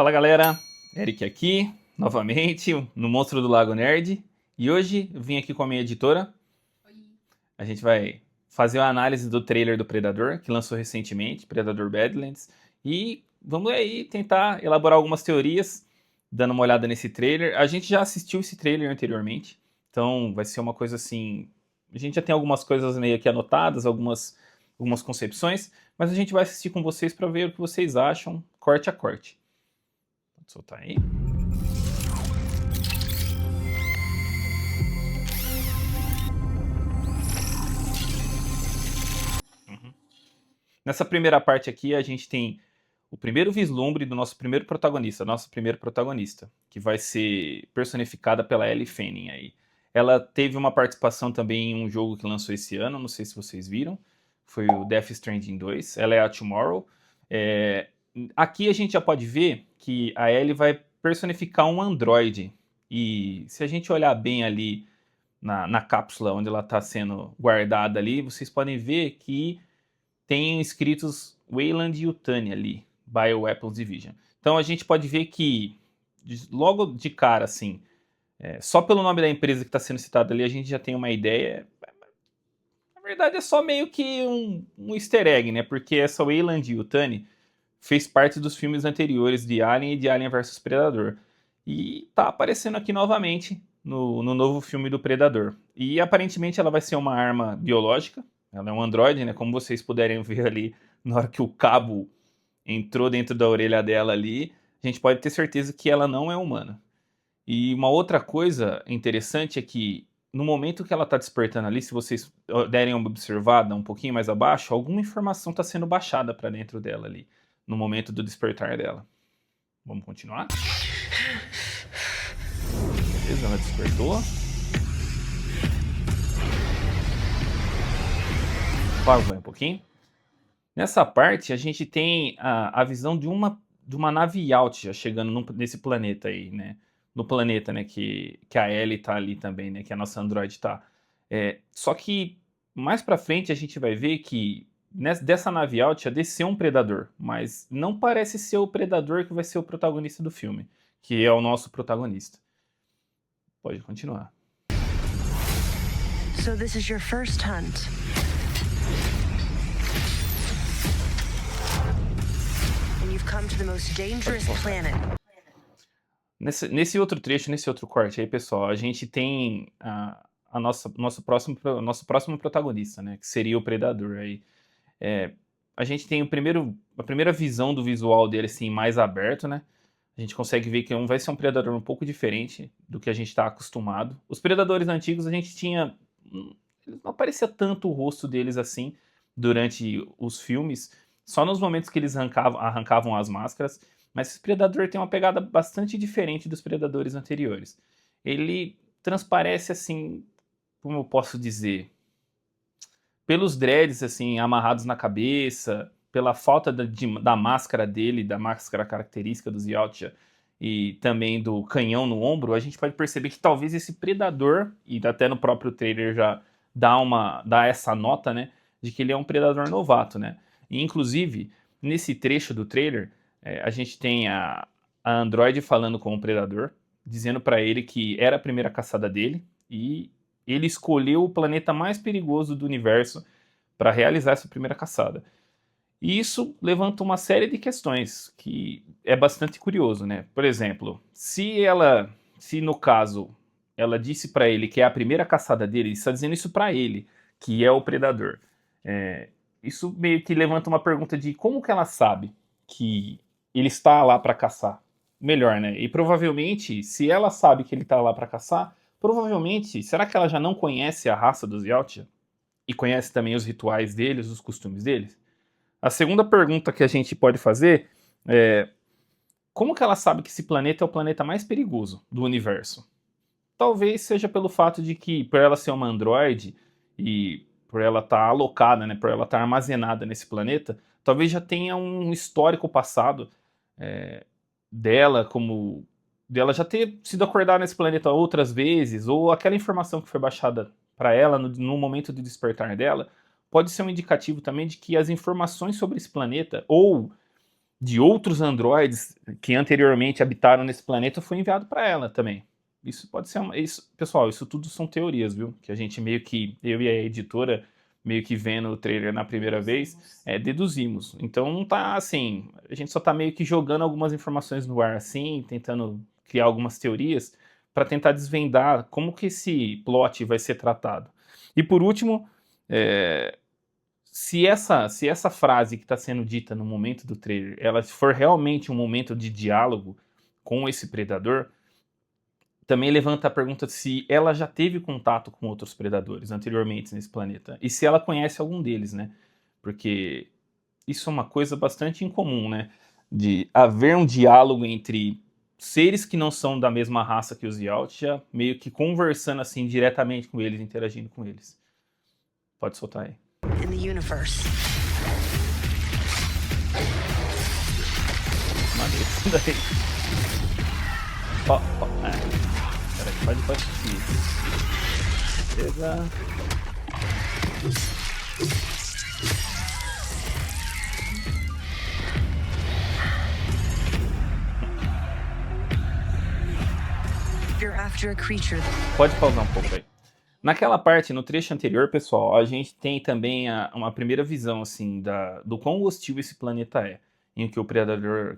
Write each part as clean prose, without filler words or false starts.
Fala galera, Eric aqui, novamente, no Monstro do Lago Nerd. E hoje eu vim aqui com a minha editora. Oi. A gente vai fazer uma análise do trailer do Predador, que lançou recentemente, Predador Badlands. E vamos aí tentar elaborar algumas teorias, dando uma olhada nesse trailer. A gente já assistiu esse trailer anteriormente, então vai ser uma coisa assim... A gente já tem algumas coisas meio aqui anotadas, algumas concepções, mas a gente vai assistir com vocês para ver o que vocês acham, corte a corte. Pode soltar aí. Nessa primeira parte aqui, a gente tem o primeiro vislumbre do nosso primeiro protagonista, nossa primeira protagonista, que vai ser personificada pela Ellie Fanning aí. Ela teve uma participação também em um jogo que lançou esse ano, não sei se vocês viram, foi o Death Stranding 2, ela é a Tomorrow. Aqui a gente já pode ver que a Ellie vai personificar um androide, e se a gente olhar bem ali na cápsula onde ela está sendo guardada ali, vocês podem ver que tem escritos Weyland Yutani ali, Bioweapons Division. Então a gente pode ver que, logo de cara, assim, só pelo nome da empresa que está sendo citada ali, a gente já tem uma ideia. Na verdade é só meio que um easter egg, né? Porque essa Weyland Yutani fez parte dos filmes anteriores de Alien e de Alien vs Predador. E tá aparecendo aqui novamente no novo filme do Predador. E aparentemente ela vai ser uma arma biológica. Ela é um androide, né? Como vocês puderem ver ali, na hora que o cabo entrou dentro da orelha dela ali, a gente pode ter certeza que ela não é humana. E uma outra coisa interessante é que no momento que ela está despertando ali, se vocês derem uma observada um pouquinho mais abaixo, alguma informação está sendo baixada para dentro dela ali, no momento do despertar dela. Vamos continuar? Beleza, ela despertou. Pausa um pouquinho. Nessa parte, a gente tem a visão de uma nave Yautja chegando nesse planeta aí, né? No planeta, né, que a Ellie tá ali também, né? Que a nossa androide tá. Só que mais pra frente a gente vai ver que dessa nave Yautja desceu um predador, mas não parece ser o predador que vai ser o protagonista do filme, que é o nosso protagonista. Pode continuar. So this is your first hunt. And you've come to the most dangerous planet. Nesse outro trecho, nesse outro corte aí, pessoal, a gente tem nosso próximo protagonista, né? Que seria o Predador aí. A gente tem a primeira visão do visual dele, assim, mais aberto, né? A gente consegue ver que vai ser um Predador um pouco diferente do que a gente está acostumado. Os Predadores antigos, a gente tinha... Não aparecia tanto o rosto deles assim durante os filmes, só nos momentos que eles arrancavam as máscaras. Mas esse Predador tem uma pegada bastante diferente dos Predadores anteriores. Ele transparece assim, como eu posso dizer, pelos dreads assim amarrados na cabeça, pela falta da máscara dele, da máscara característica dos Yautja e também do canhão no ombro, a gente pode perceber que talvez esse Predador, e até no próprio trailer já dá essa nota, né, de que ele é um Predador novato, né? E inclusive, nesse trecho do trailer, a gente tem a Android falando com o Predador, dizendo para ele que era a primeira caçada dele e ele escolheu o planeta mais perigoso do universo para realizar essa primeira caçada. E isso levanta uma série de questões que é bastante curioso, né? Por exemplo, se no caso ela disse para ele que é a primeira caçada dele, ele está dizendo isso para ele, que é o Predador. Isso meio que levanta uma pergunta de como que ela sabe que ele está lá para caçar. Melhor, né? E provavelmente, se ela sabe que ele está lá para caçar, provavelmente, será que ela já não conhece a raça dos Yautja? E conhece também os rituais deles, os costumes deles? A segunda pergunta que a gente pode fazer é: como que ela sabe que esse planeta é o planeta mais perigoso do universo? Talvez seja pelo fato de que, por ela ser uma androide e por ela estar alocada, né, por ela estar armazenada nesse planeta, talvez já tenha um histórico passado dela já ter sido acordada nesse planeta outras vezes, ou aquela informação que foi baixada para ela no momento de despertar dela, pode ser um indicativo também de que as informações sobre esse planeta, ou de outros androides que anteriormente habitaram nesse planeta foi enviado para ela também. Isso pode ser pessoal, isso tudo são teorias, viu? Que a gente meio que, eu e a editora, meio que vendo o trailer na primeira vez, deduzimos. Então não tá assim, a gente só tá meio que jogando algumas informações no ar assim, tentando criar algumas teorias para tentar desvendar como que esse plot vai ser tratado. E por último, se essa frase que está sendo dita no momento do trailer, ela for realmente um momento de diálogo com esse predador, também levanta a pergunta se ela já teve contato com outros predadores anteriormente nesse planeta. E se ela conhece algum deles, né? Porque isso é uma coisa bastante incomum, né? De haver um diálogo entre seres que não são da mesma raça que os Yautja, meio que conversando assim diretamente com eles, interagindo com eles. Pode soltar aí. In the universe. Maneiro isso daí. Ó, peraí, pode seguir. Beleza. You're after a creature. Pode pausar um pouco aí. Naquela parte, no trecho anterior, pessoal, a gente tem também uma primeira visão assim do quão hostil esse planeta é, em que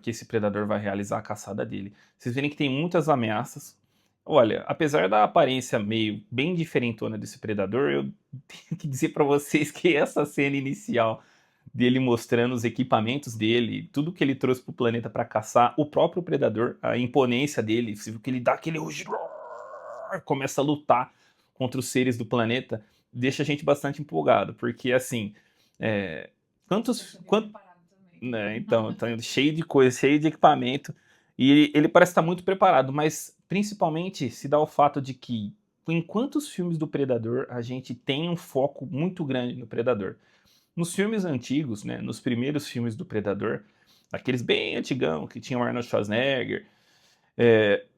esse predador vai realizar a caçada dele. Vocês verem que tem muitas ameaças. Olha, apesar da aparência meio bem diferentona desse predador, eu tenho que dizer para vocês que essa cena inicial dele mostrando os equipamentos dele, tudo que ele trouxe para o planeta para caçar, o próprio predador, a imponência dele, você viu que ele dá aquele rugido, começa a lutar contra os seres do planeta, deixa a gente bastante empolgado, porque assim, né, então, tá cheio de coisa, cheio de equipamento, e ele parece estar muito preparado, mas principalmente se dá o fato de que em quantos filmes do Predador a gente tem um foco muito grande no Predador. Nos filmes antigos, né, nos primeiros filmes do Predador, aqueles bem antigão, que tinha o Arnold Schwarzenegger,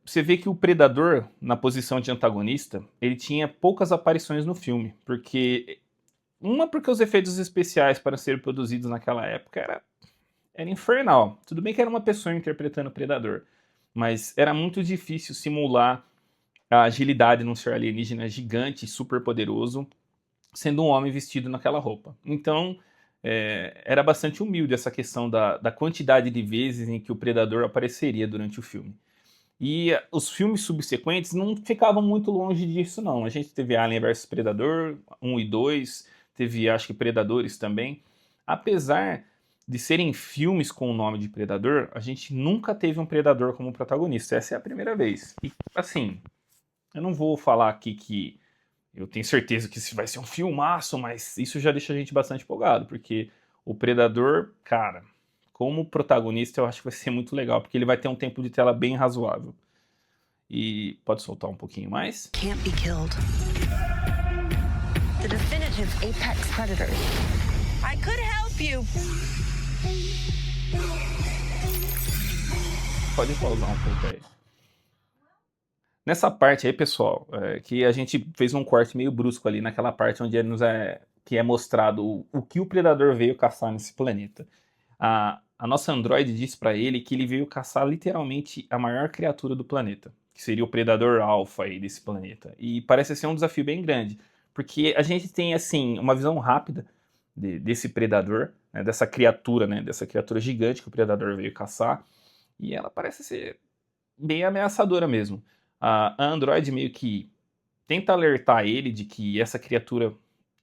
você vê que o Predador, na posição de antagonista, ele tinha poucas aparições no filme, porque os efeitos especiais para serem produzidos naquela época era infernal. Tudo bem que era uma pessoa interpretando o Predador, mas era muito difícil simular a agilidade num ser alienígena gigante, super poderoso, sendo um homem vestido naquela roupa. Então, era bastante humilde essa questão da quantidade de vezes em que o Predador apareceria durante o filme. E os filmes subsequentes não ficavam muito longe disso, não. A gente teve Alien vs Predador 1 e 2, teve, acho que, Predadores também. Apesar de serem filmes com o nome de Predador, a gente nunca teve um Predador como protagonista. Essa é a primeira vez. E, assim, eu não vou falar aqui que eu tenho certeza que isso vai ser um filmaço, mas isso já deixa a gente bastante empolgado, porque o Predador, cara, como protagonista eu acho que vai ser muito legal, porque ele vai ter um tempo de tela bem razoável. E pode soltar um pouquinho mais? Can't be killed. The definitive apex predator. I could help you. Pode pausar um pouco aí. Nessa parte aí, pessoal, que a gente fez um corte meio brusco ali, naquela parte onde que é mostrado o que o Predador veio caçar nesse planeta. A nossa androide disse para ele que ele veio caçar literalmente a maior criatura do planeta, que seria o Predador Alpha aí desse planeta. E parece ser um desafio bem grande, porque a gente tem assim uma visão rápida desse predador, né, dessa criatura gigante que o Predador veio caçar, e ela parece ser bem ameaçadora mesmo. A Android meio que tenta alertar ele de que essa criatura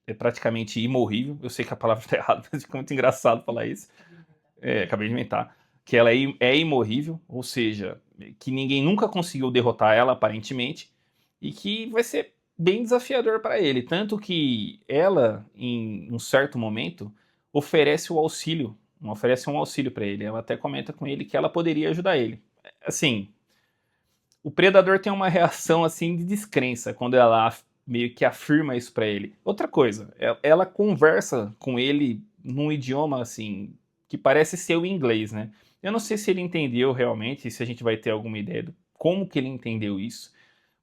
é praticamente imorrível. Eu sei que a palavra está errada, mas fica muito engraçado falar isso. Acabei de inventar. Que ela é imorrível, ou seja, que ninguém nunca conseguiu derrotar ela, aparentemente, e que vai ser bem desafiador para ele. Tanto que ela, em um certo momento, oferece um auxílio para ele. Ela até comenta com ele que ela poderia ajudar ele. Assim, o Predador tem uma reação assim de descrença quando ela meio que afirma isso para ele. Outra coisa, ela conversa com ele num idioma assim que parece ser o inglês, né? Eu não sei se ele entendeu realmente, se a gente vai ter alguma ideia de como que ele entendeu isso,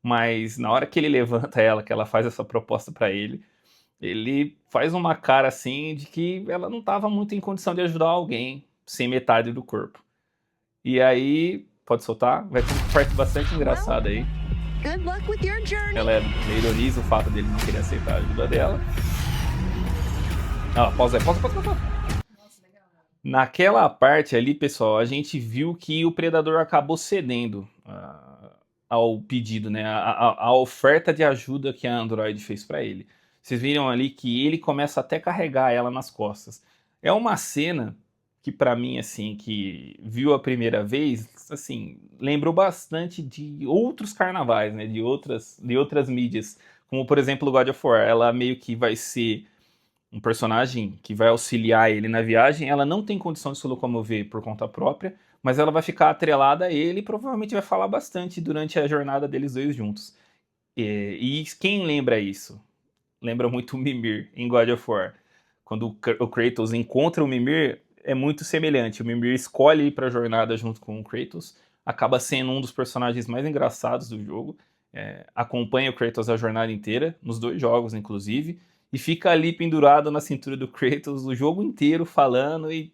mas na hora que ele levanta ela, que ela faz essa proposta para ele faz uma cara assim de que ela não estava muito em condição de ajudar alguém, sem metade do corpo. E aí, pode soltar? Vai ter uma parte bastante engraçada aí. Good luck with your journey. Ela ironiza o fato dele não querer aceitar a ajuda dela. Pausa aí, pausa. Naquela parte ali, pessoal, a gente viu que o Predador acabou cedendo ao pedido, né? A oferta de ajuda que a Android fez para ele. Vocês viram ali que ele começa até a carregar ela nas costas. É uma cena que para mim, assim, que viu a primeira vez, assim, lembrou bastante de outros carnavais, né? De outras mídias, como por exemplo o God of War. Ela meio que vai ser um personagem que vai auxiliar ele na viagem. Ela não tem condição de se locomover por conta própria, mas ela vai ficar atrelada a ele e provavelmente vai falar bastante durante a jornada deles dois juntos. E quem lembra isso? Lembra muito o Mimir em God of War. Quando o Kratos encontra o Mimir, é muito semelhante. O Mimir escolhe ir para a jornada junto com o Kratos, acaba sendo um dos personagens mais engraçados do jogo, acompanha o Kratos a jornada inteira, nos dois jogos inclusive, e fica ali pendurado na cintura do Kratos o jogo inteiro falando e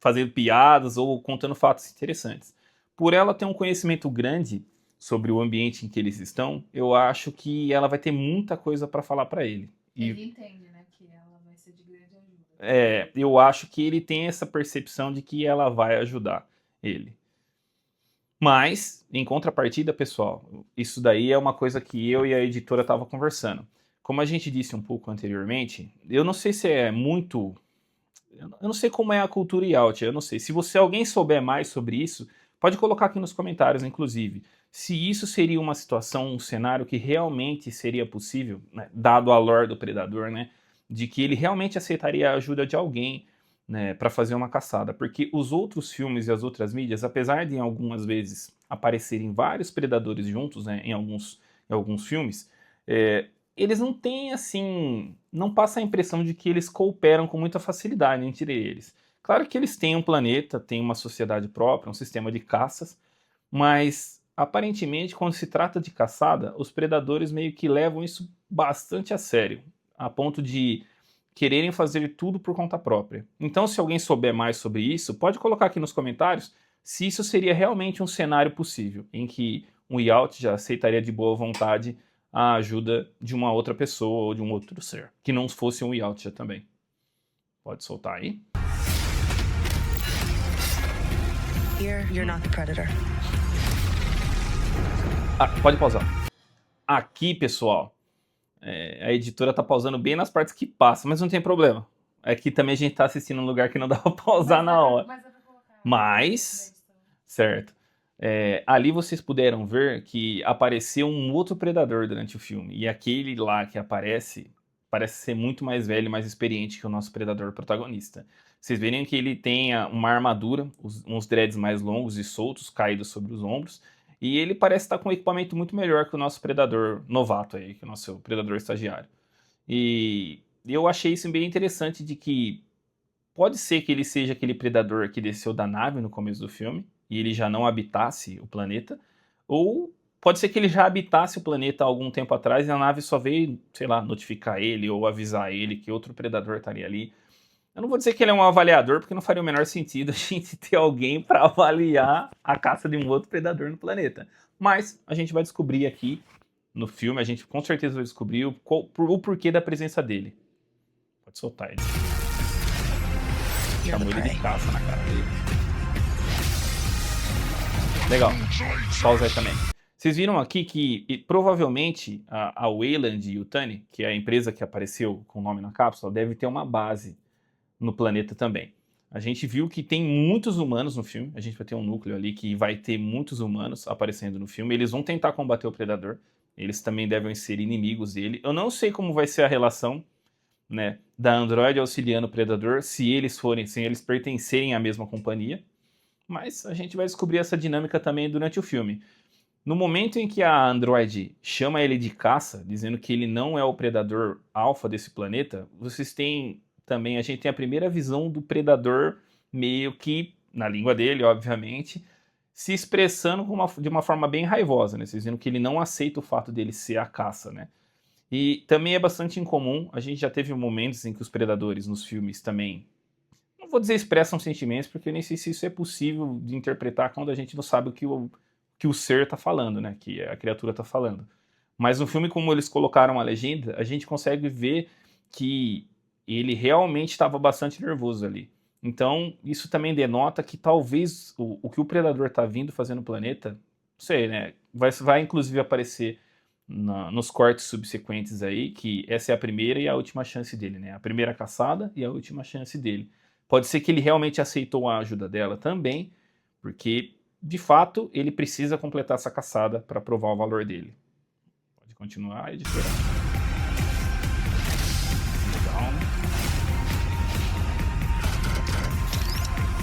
fazendo piadas ou contando fatos interessantes. Por ela ter um conhecimento grande sobre o ambiente em que eles estão, eu acho que ela vai ter muita coisa para falar para ele. Ele entende, né, que ela vai ser de grande ajuda. Eu acho que ele tem essa percepção de que ela vai ajudar ele. Mas, em contrapartida, pessoal, isso daí é uma coisa que eu e a editora estavam conversando. Como a gente disse um pouco anteriormente, eu não sei se é muito... Eu não sei como é a cultura Yacht, eu não sei. Se alguém souber mais sobre isso, pode colocar aqui nos comentários, inclusive. Se isso seria uma situação, um cenário que realmente seria possível, né, dado a lore do Predador, né, de que ele realmente aceitaria a ajuda de alguém, né, para fazer uma caçada. Porque os outros filmes e as outras mídias, apesar de algumas vezes aparecerem vários predadores juntos, né, em alguns filmes, eles não têm, assim, não passa a impressão de que eles cooperam com muita facilidade entre eles. Claro que eles têm um planeta, têm uma sociedade própria, um sistema de caças, mas aparentemente, quando se trata de caçada, os predadores meio que levam isso bastante a sério, a ponto de quererem fazer tudo por conta própria. Então, se alguém souber mais sobre isso, pode colocar aqui nos comentários se isso seria realmente um cenário possível, em que um Yacht já aceitaria de boa vontade a ajuda de uma outra pessoa ou de um outro ser, que não fosse um Yacht também. Pode soltar aí. Here, you're not the predator. Pode pausar. Aqui, pessoal, a editora tá pausando bem nas partes que passam, mas não tem problema. Aqui também a gente tá assistindo um lugar que não dá pra pausar na hora. Mas, certo. Ali vocês puderam ver que apareceu um outro predador durante o filme. E aquele lá que aparece, parece ser muito mais velho e mais experiente que o nosso predador protagonista. Vocês verem que ele tem uma armadura, uns dreads mais longos e soltos, caídos sobre os ombros. E ele parece estar com um equipamento muito melhor que o nosso predador novato aí, que o nosso predador estagiário. E eu achei isso bem interessante, de que pode ser que ele seja aquele predador que desceu da nave no começo do filme e ele já não habitasse o planeta, ou pode ser que ele já habitasse o planeta há algum tempo atrás e a nave só veio, sei lá, notificar ele ou avisar ele que outro predador estaria ali. Eu não vou dizer que ele é um avaliador, porque não faria o menor sentido a gente ter alguém para avaliar a caça de um outro predador no planeta. Mas a gente vai descobrir aqui no filme, a gente com certeza vai descobrir o porquê da presença dele. Pode soltar ele. Chamou ele de caça na cara dele. Legal. Pausa aí também. Vocês viram aqui que provavelmente a Wayland Yutani, que é a empresa que apareceu com o nome na cápsula, deve ter uma base no planeta também. A gente viu que tem muitos humanos no filme, a gente vai ter um núcleo ali que vai ter muitos humanos aparecendo no filme, eles vão tentar combater o Predador, eles também devem ser inimigos dele. Eu não sei como vai ser a relação, né, da Android auxiliando o Predador, se eles pertencerem à mesma companhia, mas a gente vai descobrir essa dinâmica também durante o filme. No momento em que a Android chama ele de caça, dizendo que ele não é o Predador alfa desse planeta, vocês têm também, a gente tem a primeira visão do Predador meio que, na língua dele, obviamente, se expressando de uma forma bem raivosa, né? Vocês viram que ele não aceita o fato dele ser a caça, né? E também é bastante incomum, a gente já teve momentos em que os predadores nos filmes também, não vou dizer expressam sentimentos, porque eu nem sei se isso é possível de interpretar quando a gente não sabe que o ser tá falando, né? Que a criatura tá falando. Mas no filme, como eles colocaram a legenda, a gente consegue ver que ele realmente estava bastante nervoso ali. Então, isso também denota que talvez o que o Predador tá vindo fazer no planeta, não sei, né? Vai inclusive aparecer nos cortes subsequentes aí, que essa é a primeira e a última chance dele, né? A primeira caçada e a última chance dele. Pode ser que ele realmente aceitou a ajuda dela também, porque, de fato, ele precisa completar essa caçada para provar o valor dele. Pode continuar, editora. Legal.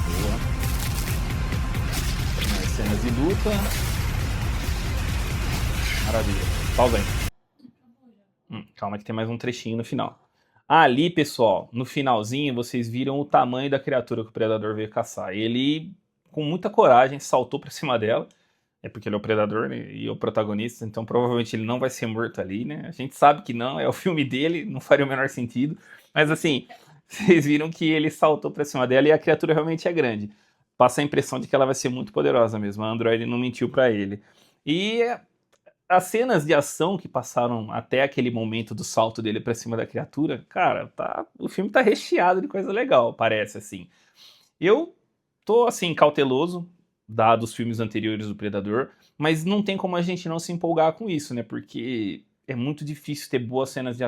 Boa. Mais cenas de luta. Maravilha. Pausa aí. Calma que tem mais um trechinho no final. Ali, pessoal, no finalzinho, vocês viram o tamanho da criatura que o Predador veio caçar. Ele, com muita coragem, saltou pra cima dela. É porque ele é o Predador, né, e o protagonista, então provavelmente ele não vai ser morto ali, né? A gente sabe que não, é o filme dele, não faria o menor sentido. Mas assim, vocês viram que ele saltou pra cima dela e a criatura realmente é grande. Passa a impressão de que ela vai ser muito poderosa mesmo. A Android não mentiu pra ele. E as cenas de ação que passaram até aquele momento do salto dele pra cima da criatura, cara, o filme tá recheado de coisa legal, parece assim. Eu tô assim cauteloso, dados os filmes anteriores do Predador, mas não tem como a gente não se empolgar com isso, né? Porque é muito difícil ter boas cenas de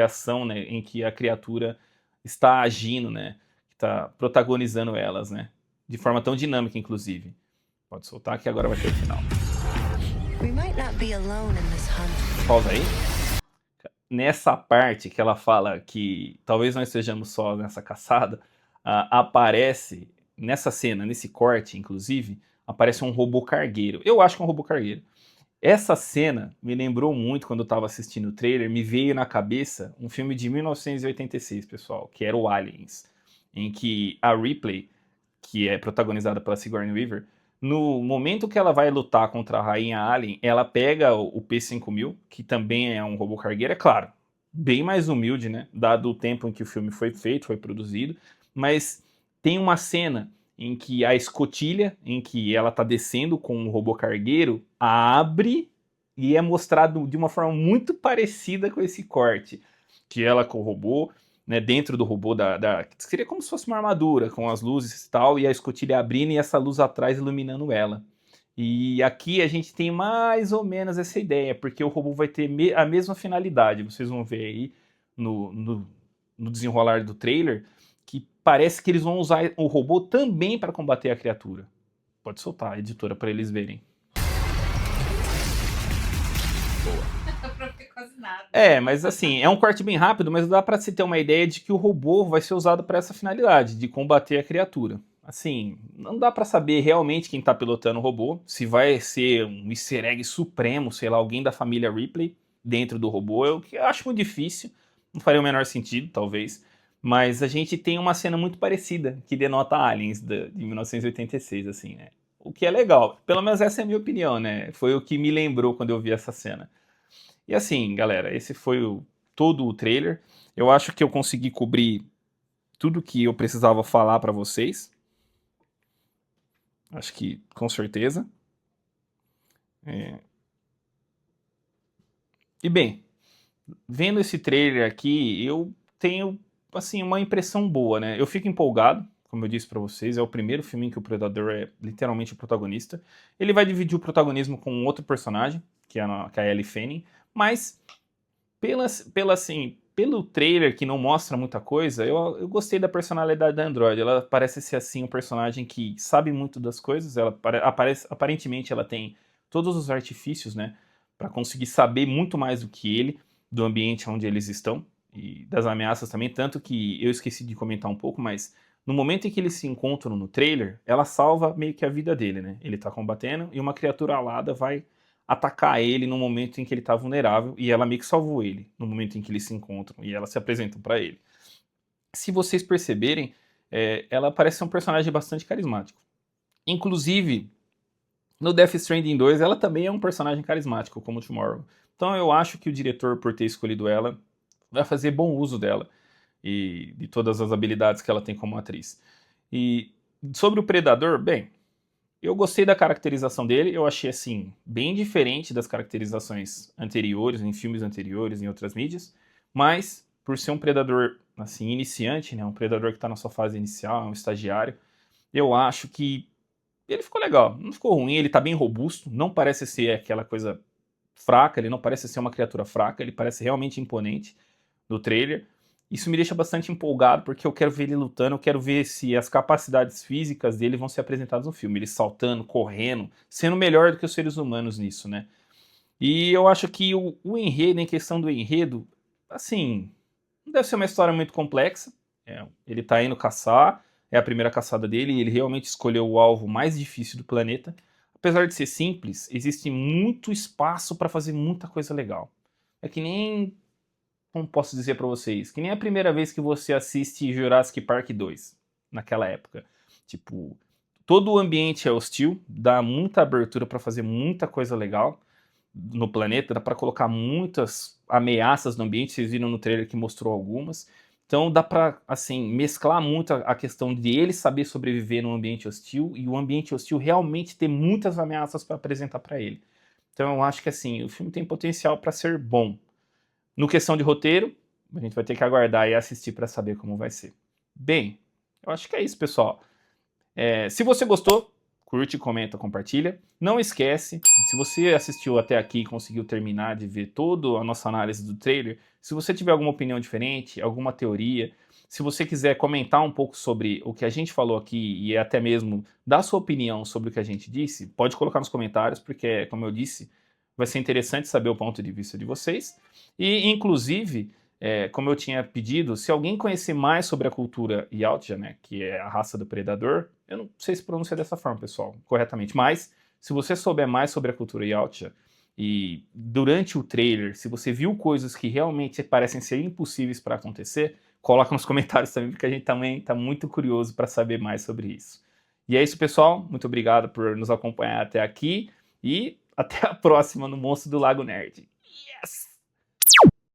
ação, né, em que a criatura está agindo, né, está protagonizando elas, né, de forma tão dinâmica, inclusive. Pode soltar que agora vai ter o final. We might not be alone in this hunt. Pausa aí. Nessa parte que ela fala que talvez não estejamos só nessa caçada, aparece, nessa cena, nesse corte, inclusive, aparece um robô cargueiro. Eu acho que é um robô cargueiro. Essa cena me lembrou muito quando eu estava assistindo o trailer, me veio na cabeça um filme de 1986, pessoal, que era o Aliens, em que a Ripley, que é protagonizada pela Sigourney Weaver, no momento que ela vai lutar contra a Rainha Alien, ela pega o P-5000, que também é um robô cargueiro, é claro, bem mais humilde, né, dado o tempo em que o filme foi feito, foi produzido, mas tem uma cena em que a escotilha, em que ela tá descendo com o robô cargueiro, abre e é mostrado de uma forma muito parecida com esse corte, que ela com o robô, né, dentro do robô seria como se fosse uma armadura, com as luzes e tal, e a escotilha abrindo e essa luz atrás iluminando ela. E aqui a gente tem mais ou menos essa ideia, porque o robô vai ter a mesma finalidade, vocês vão ver aí no desenrolar do trailer, que parece que eles vão usar o robô também para combater a criatura. Pode soltar, editora, para eles verem. Pra ver quase nada. É, mas assim, é um corte bem rápido, mas dá pra se ter uma ideia de que o robô vai ser usado para essa finalidade, de combater a criatura. Assim, não dá pra saber realmente quem tá pilotando o robô, se vai ser um easter egg supremo, sei lá, alguém da família Ripley dentro do robô, eu acho muito difícil, não faria o menor sentido, talvez. Mas a gente tem uma cena muito parecida, que denota Aliens, de 1986, assim, né? O que é legal, pelo menos essa é a minha opinião, né? Foi o que me lembrou quando eu vi essa cena. E assim, galera, esse foi todo o trailer. Eu acho que eu consegui cobrir tudo que eu precisava falar pra vocês. Acho que com certeza. E bem, vendo esse trailer aqui, eu tenho assim uma impressão boa, né? Eu fico empolgado, como eu disse pra vocês, é o primeiro filme em que o Predador é literalmente o protagonista. Ele vai dividir o protagonismo com um outro personagem, que é a Ellie Fanning, mas pelo trailer que não mostra muita coisa, eu gostei da personalidade da Android. Ela parece ser assim um personagem que sabe muito das coisas. Ela aparentemente ela tem todos os artifícios, né, para conseguir saber muito mais do que ele, do ambiente onde eles estão e das ameaças também, tanto que eu esqueci de comentar um pouco, mas no momento em que eles se encontram no trailer, ela salva meio que a vida dele, né? Ele tá combatendo e uma criatura alada vai atacar ele no momento em que ele tá vulnerável e ela meio que salvou ele no momento em que eles se encontram e elas se apresentam pra ele. Se vocês perceberem, ela parece ser um personagem bastante carismático. Inclusive, no Death Stranding 2, ela também é um personagem carismático, como o Tomorrow. Então eu acho que o diretor, por ter escolhido ela, vai fazer bom uso dela. e de todas as habilidades que ela tem como atriz. E sobre o Predador, bem, eu gostei da caracterização dele, eu achei assim, bem diferente das caracterizações anteriores, em filmes anteriores, em outras mídias, mas por ser um predador assim, iniciante, né, um predador que está na sua fase inicial, é um estagiário, eu acho que ele ficou legal, não ficou ruim, ele tá bem robusto, não parece ser aquela coisa fraca, ele não parece ser uma criatura fraca, ele parece realmente imponente no trailer. Isso me deixa bastante empolgado, porque eu quero ver ele lutando, eu quero ver se as capacidades físicas dele vão ser apresentadas no filme. Ele saltando, correndo, sendo melhor do que os seres humanos nisso, né? E eu acho que o enredo, em questão do enredo, assim, não deve ser uma história muito complexa. Ele tá indo caçar, é a primeira caçada dele, e ele realmente escolheu o alvo mais difícil do planeta. Apesar de ser simples, existe muito espaço para fazer muita coisa legal. É que nem, como posso dizer para vocês, que nem a primeira vez que você assiste Jurassic Park 2, naquela época. Tipo, todo o ambiente é hostil, dá muita abertura para fazer muita coisa legal no planeta, dá para colocar muitas ameaças no ambiente, vocês viram no trailer que mostrou algumas. Então dá para assim mesclar muito a questão de ele saber sobreviver num ambiente hostil e o ambiente hostil realmente ter muitas ameaças para apresentar para ele. Então eu acho que assim, o filme tem potencial para ser bom. No questão de roteiro, a gente vai ter que aguardar e assistir para saber como vai ser. Bem, eu acho que é isso, pessoal. Se você gostou, curte, comenta, compartilha. Não esquece, se você assistiu até aqui e conseguiu terminar de ver toda a nossa análise do trailer, se você tiver alguma opinião diferente, alguma teoria, se você quiser comentar um pouco sobre o que a gente falou aqui e até mesmo dar sua opinião sobre o que a gente disse, pode colocar nos comentários, porque, como eu disse, vai ser interessante saber o ponto de vista de vocês. E, inclusive, como eu tinha pedido, se alguém conhecer mais sobre a cultura Yautja, né, que é a raça do predador, eu não sei se pronuncia dessa forma, pessoal, corretamente, mas se você souber mais sobre a cultura Yautja e durante o trailer, se você viu coisas que realmente parecem ser impossíveis para acontecer, coloca nos comentários também, porque a gente também está muito curioso para saber mais sobre isso. E é isso, pessoal. Muito obrigado por nos acompanhar até aqui e até a próxima no Monstro do Lago Nerd. Yes!